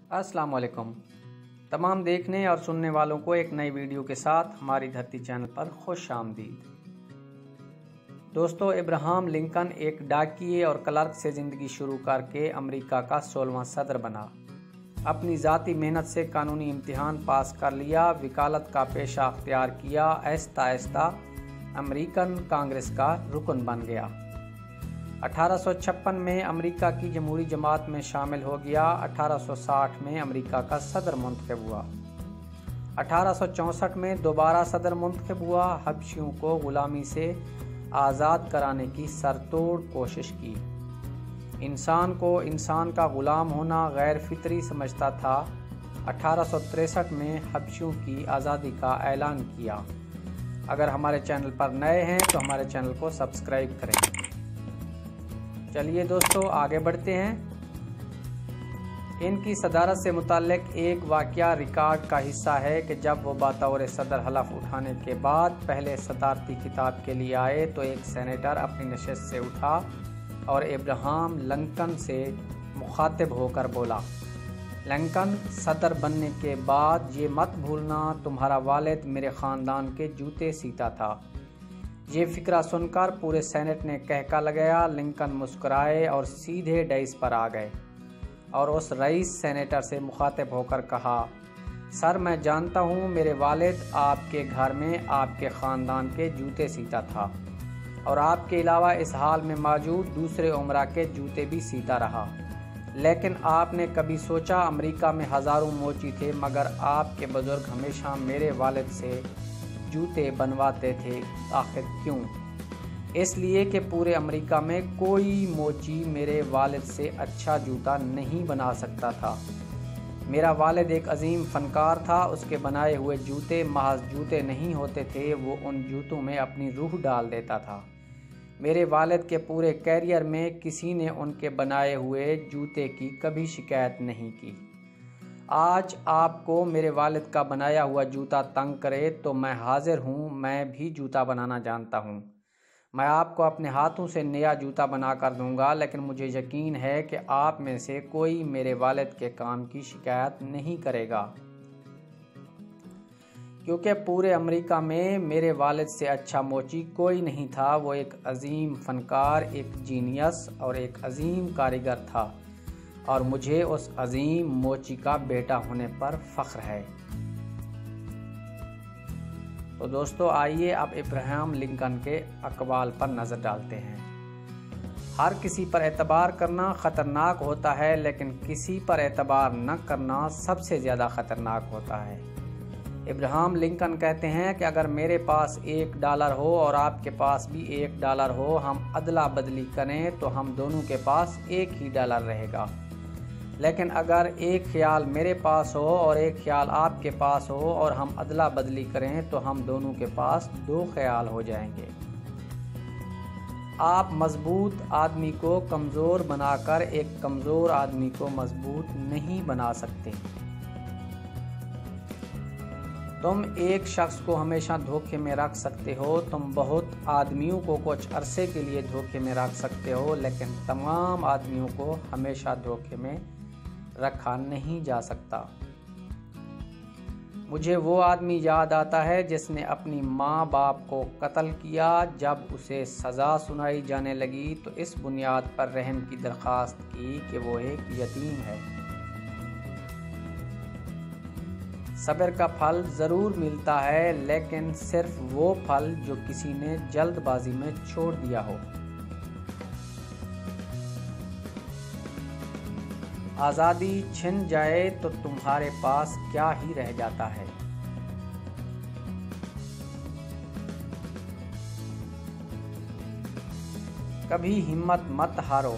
अस्सलाम वालेकुम। तमाम देखने और सुनने वालों को एक नई वीडियो के साथ हमारी धरती चैनल पर खुश आमदीद। दोस्तों, इब्राहम लिंकन एक डाकिये और क्लर्क से ज़िंदगी शुरू करके अमेरिका का 16वां सदर बना। अपनी ज़ाती मेहनत से कानूनी इम्तिहान पास कर लिया, वकालत का पेशा अख्तियार किया, आहिस्ता आहिस्ता अमेरिकन कांग्रेस का रुकन बन गया। 1856 में अमेरिका की जमहूरी जमात में शामिल हो गया। 1860 में अमेरिका का सदर मुंतखब हुआ। 1864 में दोबारा सदर मुंतखब हुआ। हबशियों को गुलामी से आज़ाद कराने की सरतोड़ कोशिश की। इंसान को इंसान का ग़ुलाम होना गैर फितरी समझता था। 1863 में हबशियों की आज़ादी का ऐलान किया। अगर हमारे चैनल पर नए हैं तो हमारे चैनल को सब्सक्राइब करें। चलिए दोस्तों, आगे बढ़ते हैं। इनकी सदारत से मुताल्लिक एक वाक़या रिकॉर्ड का हिस्सा है कि जब वो बतौर सदर हलफ उठाने के बाद पहले सदारती खिताब के लिए आए तो एक सेनेटर अपनी नशिस्त से उठा और इब्राहम लिंकन से मुखातिब होकर बोला, लिंकन, सदर बनने के बाद ये मत भूलना तुम्हारा वालिद मेरे ख़ानदान के जूते सीता था। ये फिक्रा सुनकर पूरे सेनेट ने कहका लगाया। लिंकन मुस्कुराए और सीधे डाइस पर आ गए और उस रईस सेनेटर से मुखातिब होकर कहा, सर, मैं जानता हूँ मेरे वालिद आपके घर में आपके ख़ानदान के जूते सीता था और आपके अलावा इस हाल में मौजूद दूसरे उमरा के जूते भी सीता रहा, लेकिन आपने कभी सोचा अमेरिका में हज़ारों मोची थे मगर आपके बुज़ुर्ग हमेशा मेरे वालिद से जूते बनवाते थे। आखिर क्यों? इसलिए कि पूरे अमेरिका में कोई मोची मेरे वालिद से अच्छा जूता नहीं बना सकता था। मेरा वालिद एक अजीम फ़नकार था। उसके बनाए हुए जूते महज जूते नहीं होते थे, वो उन जूतों में अपनी रूह डाल देता था। मेरे वालिद के पूरे कैरियर में किसी ने उनके बनाए हुए जूते की कभी शिकायत नहीं की। आज आपको मेरे वालिद का बनाया हुआ जूता तंग करे तो मैं हाजिर हूँ, मैं भी जूता बनाना जानता हूँ। मैं आपको अपने हाथों से नया जूता बना कर दूँगा, लेकिन मुझे यकीन है कि आप में से कोई मेरे वालिद के काम की शिकायत नहीं करेगा, क्योंकि पूरे अमेरिका में मेरे वालिद से अच्छा मोची कोई नहीं था। वो एक अजीम फ़नकार, एक जीनियस और एक अजीम कारीगर था और मुझे उस अजीम मोची का बेटा होने पर फ़ख्र है। तो दोस्तों, आइए अब इब्राहम लिंकन के अक़वाल पर नज़र डालते हैं। हर किसी पर एतबार करना ख़तरनाक होता है, लेकिन किसी पर एतबार न करना सबसे ज़्यादा ख़तरनाक होता है। इब्राहम लिंकन कहते हैं कि अगर मेरे पास $1 हो और आपके पास भी $1 हो, हम अदला बदली करें तो हम दोनों के पास एक ही डॉलर रहेगा। लेकिन अगर एक ख्याल मेरे पास हो और एक ख्याल आपके पास हो और हम अदला बदली करें तो हम दोनों के पास 2 ख्याल हो जाएंगे। आप मजबूत आदमी को कमज़ोर बनाकर एक कमज़ोर आदमी को मजबूत नहीं बना सकते। तुम एक शख्स को हमेशा धोखे में रख सकते हो, तुम बहुत आदमियों को कुछ अरसे के लिए धोखे में रख सकते हो, लेकिन तमाम आदमियों को हमेशा धोखे में रखा नहीं जा सकता। मुझे वो आदमी याद आता है जिसने अपनी माँ बाप को कत्ल किया। जब उसे सज़ा सुनाई जाने लगी तो इस बुनियाद पर रहम की दरख्वास्त की कि वो एक यतीम है। सब्र का फल ज़रूर मिलता है, लेकिन सिर्फ वो फल जो किसी ने जल्दबाजी में छोड़ दिया हो। आज़ादी छिन जाए तो तुम्हारे पास क्या ही रह जाता है। कभी हिम्मत मत हारो,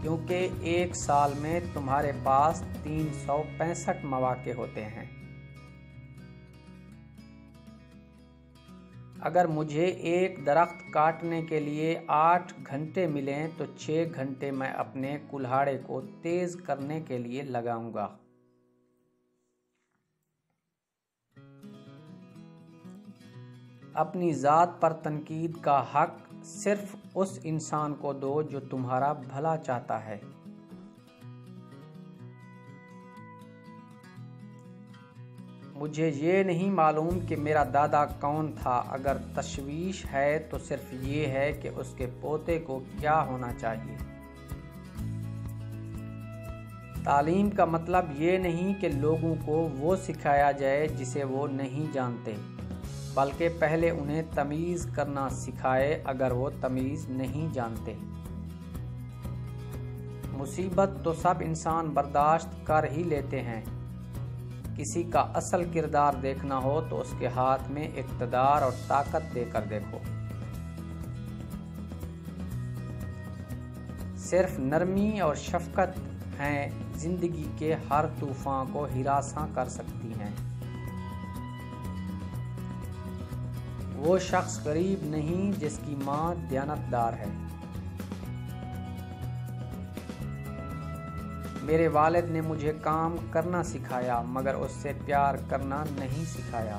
क्योंकि एक साल में तुम्हारे पास 365 मौके होते हैं। अगर मुझे एक दरख्त काटने के लिए 8 घंटे मिलें तो 6 घंटे मैं अपने कुल्हाड़े को तेज करने के लिए लगाऊंगा। अपनी ज़ात पर तनकीद का हक सिर्फ उस इंसान को दो जो तुम्हारा भला चाहता है। مجھے یہ نہیں معلوم کہ میرا دادا کون تھا۔ اگر تشویش ہے تو صرف یہ ہے کہ اس کے پوتے کو کیا ہونا چاہیے۔ تعلیم کا مطلب یہ نہیں کہ لوگوں کو وہ سکھایا جائے جسے وہ نہیں جانتے، بلکہ پہلے انہیں تمیز کرنا سکھائے اگر وہ تمیز نہیں جانتے۔ مصیبت تو سب انسان برداشت کر ہی لیتے ہیں۔ کسی کا اصل کردار دیکھنا ہو تو اس کے ہاتھ میں اقتدار اور طاقت دے کر دیکھو۔ صرف نرمی اور شفقت ہیں زندگی کے ہر طوفان کو ہراساں کر سکتی ہیں۔ وہ شخص غریب نہیں جس کی ماں دیانتدار ہے۔ میرے والد نے مجھے کام کرنا سکھایا مگر اس سے پیار کرنا نہیں سکھایا۔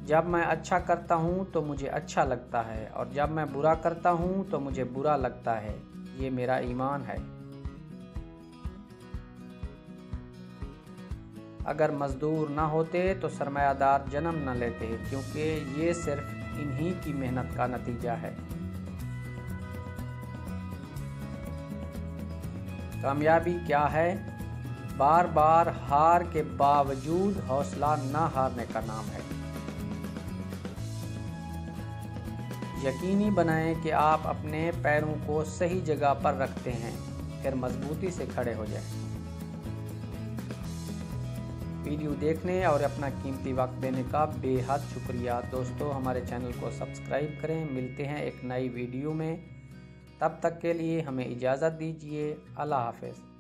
جب میں اچھا کرتا ہوں تو مجھے اچھا لگتا ہے اور جب میں برا کرتا ہوں تو مجھے برا لگتا ہے۔ یہ میرا ایمان ہے۔ اگر مزدور نہ ہوتے تو سرمایہ دار جنم نہ لیتے، کیونکہ یہ صرف انہی کی محنت کا نتیجہ ہے۔ کامیابی کیا ہے؟ بار بار ہار کے باوجود حوصلہ نہ ہارنے کا نام ہے۔ یقینی بنائیں کہ آپ اپنے پیروں کو صحیح جگہ پر رکھتے ہیں، پھر مضبوطی سے کھڑے ہو جائیں۔ ویڈیو دیکھنے اور اپنا قیمتی وقت دینے کا بے حد شکریہ۔ دوستو ہمارے چینل کو سبسکرائب کریں۔ ملتے ہیں ایک نئی ویڈیو میں، تب تک کے لیے ہمیں اجازت دیجیے۔ اللہ حافظ۔